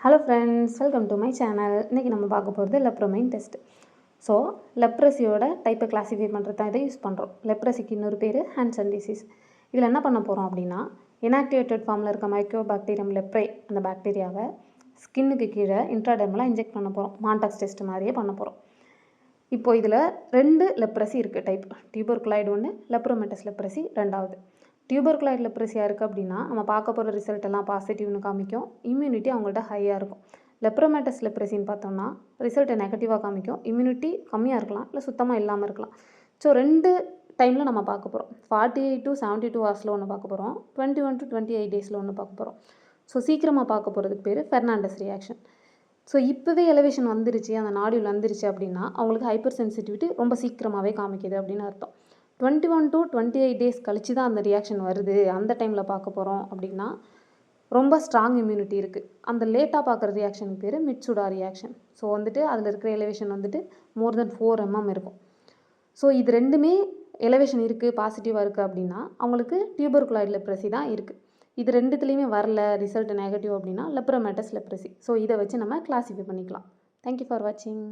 Hello friends, welcome to my channel. இன்றைக்கி நம்ம பார்க்க போகிறது லெப்ரோமைன் டெஸ்ட். ஸோ லெப்ரஸியோட டைப்பை கிளாஸிஃபை பண்ணுறது தான் இதை யூஸ் பண்ணுறோம். லெப்ரஸிக்கு இன்னொரு பேர் ஹான்சன் டிசீஸ். இதில் என்ன பண்ண போகிறோம் அப்படின்னா, இனாக்டிவேட்டட் ஃபார்மில் இருக்க மைக்ரோ பாக்டீரியம் லெப்ரை அந்த பாக்டீரியாவை ஸ்கின்னுக்கு கீழே இன்ட்ராடெர்மலாக இன்ஜெக்ட் பண்ண போகிறோம். மான்டாக்ஸ் டெஸ்ட் மாதிரியே பண்ண போகிறோம். இப்போ இதில் 2 லெப்ரஸி இருக்குது டைப். டியூபர்குலாய்டு ஒன்று, லெப்ரோமெட்டஸ் லெப்ரஸி ரெண்டாவது. டியூபர்குலாய்டு லெப்ரஸியாக இருக்குது அப்படின்னா நம்ம பார்க்க போகிற ரிசல்ட் எல்லாம் பாசிட்டிவ்னு காமிக்கும். இம்யூனிட்டி அவங்கள்ட்ட ஹையாக இருக்கும். லெப்ரோமெட்டஸ் லெப்ரஸின்னு பார்த்தோம்னா ரிசல்ட்டை நெகட்டிவாக காமிக்கும். இம்யூனிட்டி கம்மியாக இருக்கலாம், இல்லை சுத்தமாக இல்லாமல் இருக்கலாம். ஸோ 2 டைமில் நம்ம பார்க்க போகிறோம். 48 to 72 ஹவர்ஸில் ஒன்று பார்க்க போகிறோம், 21 to 28 டேஸில் ஒன்று பார்க்க போகிறோம். ஸோ சீக்கிரமாக பார்க்க போகிறதுக்கு பேர் ஃபெர்னாண்டஸ் ரியாக்ஷன். ஸோ இப்போவே எலவேஷன் வந்துருச்சு, அந்த நாடியூல் வந்துருச்சு அப்படின்னா அவங்களுக்கு ஹைப்பர் சென்சிட்டிவிட்டி ரொம்ப சீக்கிரமாகவே காமிக்குது அப்படின்னு அர்த்தம். 21 to 28 டேஸ் கழிச்சு தான் அந்த ரியாக்ஷன் வருது, அந்த டைமில் பார்க்க போகிறோம் அப்படின்னா ரொம்ப ஸ்ட்ராங் இம்யூனிட்டி இருக்குது. அந்த லேட்டாக பார்க்குற ரியாக்ஷனுக்கு பேர் மிட்சுடா ரியாக்ஷன். ஸோ அதில் இருக்கிற எலவேஷன் மோர் தென் 4 mm இருக்கும். ஸோ இது ரெண்டுமே எலவேஷன் இருக்குது, பாசிட்டிவாக இருக்குது அப்படின்னா அவங்களுக்கு டியூபர்குலாய்டு லெப்ரஸி தான் இருக்குது. இது ரெண்டுத்துலேயுமே வரல, ரிசல்ட் நெகட்டிவ் அப்படின்னா லெப்ரோமெட்டஸ் லெப்ரஸி. ஸோ இதை வச்சு நம்ம கிளாஸிஃபை பண்ணிக்கலாம். தேங்க்யூ ஃபார் வாட்சிங்.